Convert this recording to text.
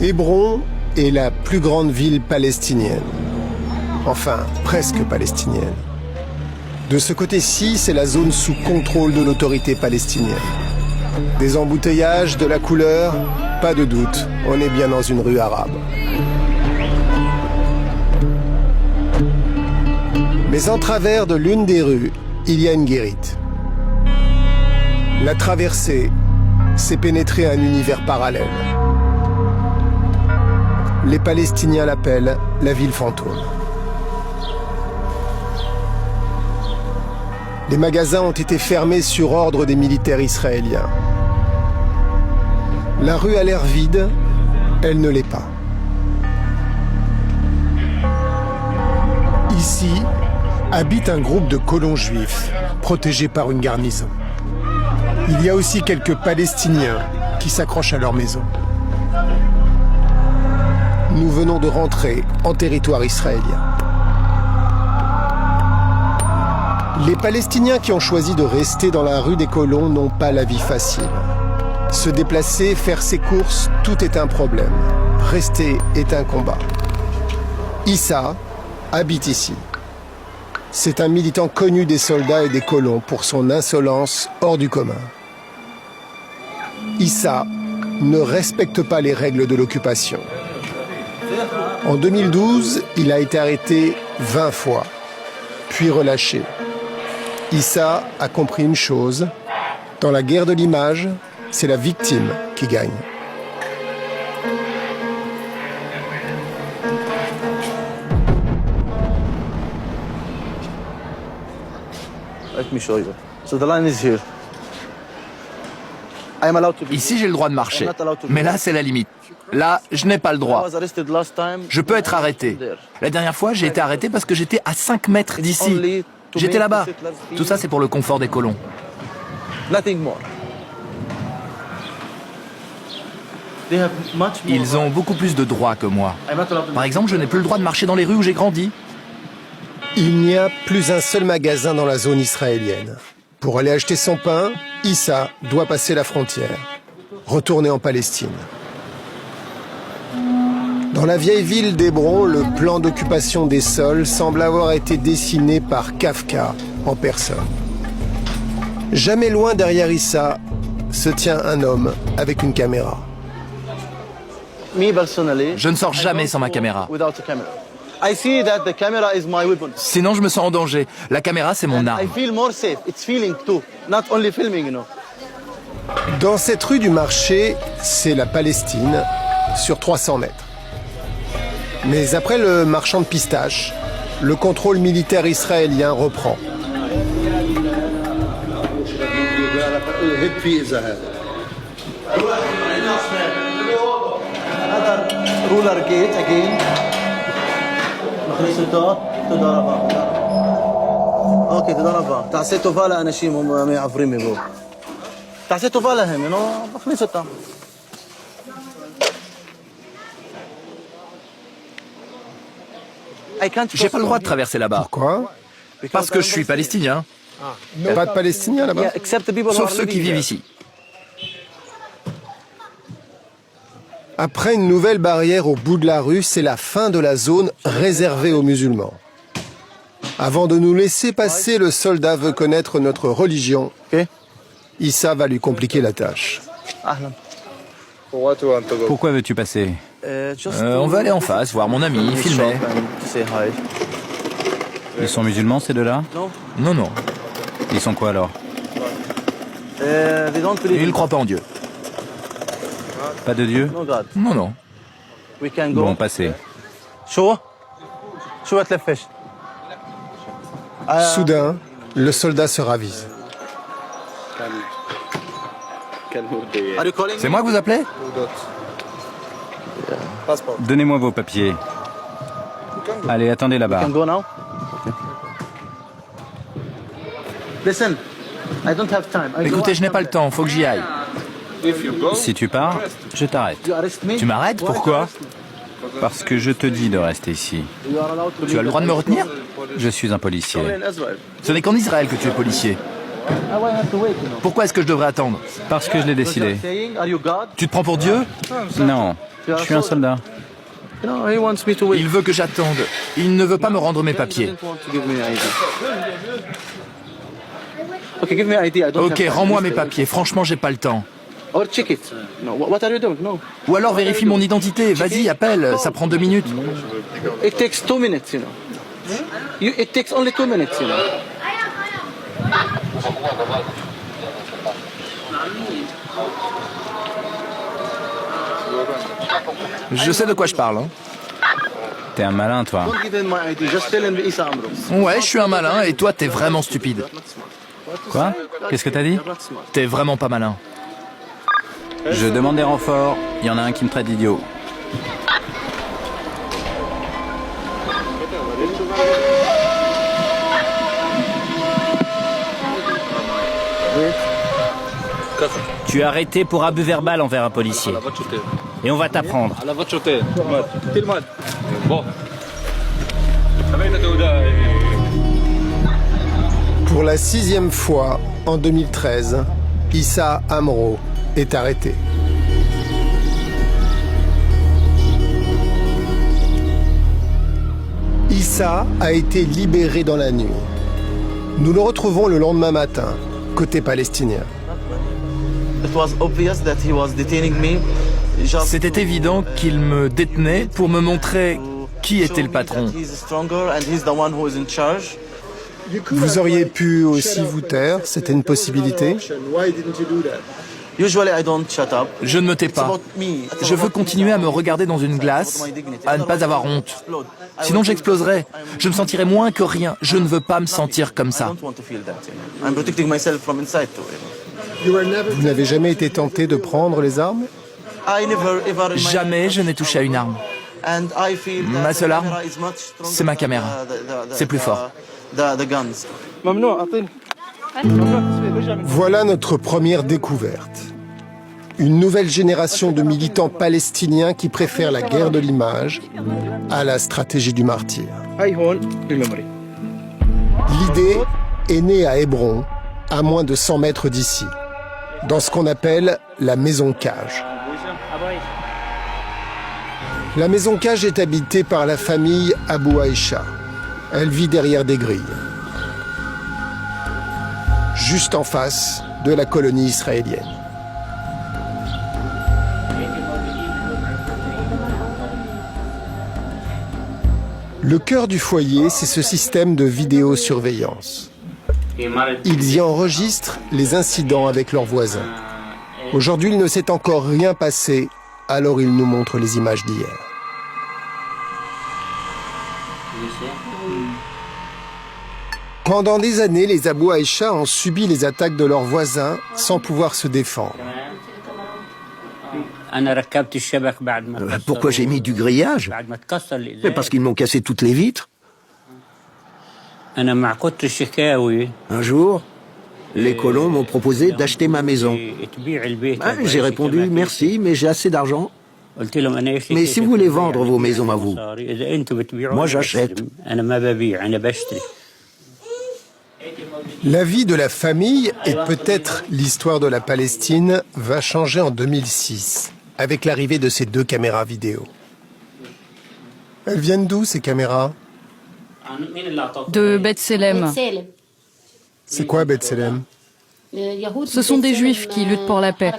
Hébron est la plus grande ville palestinienne. Enfin, presque palestinienne. De ce côté-ci, c'est la zone sous contrôle de l'autorité palestinienne. Des embouteillages, de la couleur, pas de doute, on est bien dans une rue arabe. Mais en travers de l'une des rues, il y a une guérite. La traversée, c'est pénétrer un univers parallèle. Les Palestiniens l'appellent la ville fantôme. Les magasins ont été fermés sur ordre des militaires israéliens. La rue a l'air vide, elle ne l'est pas. Ici habite un groupe de colons juifs, protégés par une garnison. Il y a aussi quelques Palestiniens qui s'accrochent à leur maison. Nous venons de rentrer en territoire israélien. Les Palestiniens qui ont choisi de rester dans la rue des colons n'ont pas la vie facile. Se déplacer, faire ses courses, tout est un problème. Rester est un combat. Issa habite ici. C'est un militant connu des soldats et des colons pour son insolence hors du commun. Issa ne respecte pas les règles de l'occupation. En 2012, il a été arrêté 20 fois, puis relâché. Issa a compris une chose, dans la guerre de l'image, c'est la victime qui gagne. Let me show you. So the line is here. I am allowed to be. Ici, j'ai le droit de marcher. Mais là, c'est la limite. Là, je n'ai pas le droit. Je peux être arrêté. La dernière fois, j'ai été arrêté parce que j'étais à 5 mètres d'ici. J'étais là-bas. Tout ça, c'est pour le confort des colons. Ils ont beaucoup plus de droits que moi. Par exemple, je n'ai plus le droit de marcher dans les rues où j'ai grandi. Il n'y a plus un seul magasin dans la zone israélienne. Pour aller acheter son pain, Issa doit passer la frontière, retourner en Palestine. Dans la vieille ville d'Hébron, le plan d'occupation des sols semble avoir été dessiné par Kafka en personne. Jamais loin derrière Issa se tient un homme avec une caméra. Je ne sors jamais sans ma caméra. Sinon, je me sens en danger. La caméra, c'est mon arme. Dans cette rue du marché, c'est la Palestine, sur 300 mètres. Mais après le marchand de pistaches, le contrôle militaire israélien reprend. اوكي تدرى ربا تعسي توفا لانشي ما يعفرين مبو تعسي توفا لهم انه بخلص التام J'ai pas le droit de traverser là-bas. Pourquoi? Parce que je suis palestinien. Pas de Palestiniens là-bas? Sauf ceux qui vivent ici. Après une nouvelle barrière au bout de la rue, c'est la fin de la zone réservée aux musulmans. Avant de nous laisser passer, le soldat veut connaître notre religion. Issa va lui compliquer la tâche. Pourquoi veux-tu passer? On va aller en face, voir mon ami, filmer. Ils sont musulmans, ces deux-là? Non, non. Ils sont quoi alors? Ils ne croient pas en Dieu. Pas de Dieu? Non, non. Bon, passez. Soudain, le soldat se ravise. C'est moi que vous appelez? Donnez-moi vos papiers. Allez, attendez là-bas. Écoutez, je n'ai pas le temps, faut que j'y aille. Si tu pars, je t'arrête. Tu m'arrêtes? Pourquoi? Parce que je te dis de rester ici. Tu as le droit de me retenir? Je suis un policier. Ce n'est qu'en Israël que tu es policier. Pourquoi est-ce que je devrais attendre? Parce que je l'ai décidé. Tu te prends pour Dieu? Non, Je suis un soldat. Il veut que j'attende. Il ne veut pas me rendre mes papiers. Ok, rends-moi mes papiers. Franchement, j'ai pas le temps. Ou alors vérifie mon identité. Vas-y, appelle. Ça prend 2 minutes. It takes 2 minutes, you know. It takes only 2 minutes, you know. Je sais de quoi je parle. Hein. T'es un malin, toi. Don't give him my ID. Just tell him Isa Amro. Ouais, je suis un malin et toi, t'es vraiment stupide. Quoi? Qu'est-ce que t'as dit? T'es vraiment pas malin. Je demande des renforts. Il y en a un qui me traite d'idiot. Tu es arrêté pour abus verbal envers un policier. Et on va t'apprendre. Pour la 6e fois, en 2013, Issa Amro est arrêté. Issa a été libéré dans la nuit. Nous le retrouvons le lendemain matin, côté palestinien. C'était évident qu'il me détenait pour me montrer qui était le patron. Vous auriez pu aussi vous taire, c'était une possibilité. Je ne me tais pas. Je veux continuer à me regarder dans une glace, à ne pas avoir honte. Sinon j'exploserais. Je me sentirais moins que rien. Je ne veux pas me sentir comme ça. Vous n'avez jamais été tenté de prendre les armes? Jamais je n'ai touché à une arme. Ma seule arme, c'est ma caméra. C'est plus fort. Voilà notre première découverte. Une nouvelle génération de militants palestiniens qui préfèrent la guerre de l'image à la stratégie du martyr. L'idée est née à Hébron, à moins de 100 mètres d'ici, dans ce qu'on appelle la maison cage. La maison cage est habitée par la famille Abou Aïcha. Elle vit derrière des grilles, juste en face de la colonie israélienne. Le cœur du foyer, c'est ce système de vidéosurveillance. Ils y enregistrent les incidents avec leurs voisins. Aujourd'hui, il ne s'est encore rien passé, alors ils nous montrent les images d'hier. Pendant des années, les Abou Aïcha ont subi les attaques de leurs voisins sans pouvoir se défendre. Pourquoi j'ai mis du grillage? Parce qu'ils m'ont cassé toutes les vitres. Un jour, les colons m'ont proposé d'acheter ma maison. J'ai répondu merci, mais j'ai assez d'argent. Mais si vous voulez vendre vos maisons à vous, moi j'achète. La vie de la famille et peut-être l'histoire de la Palestine va changer en 2006 avec l'arrivée de ces 2 caméras vidéo. Elles viennent d'où ces caméras? De Bethléem. C'est quoi Bethléem? Ce sont des juifs qui luttent pour la paix.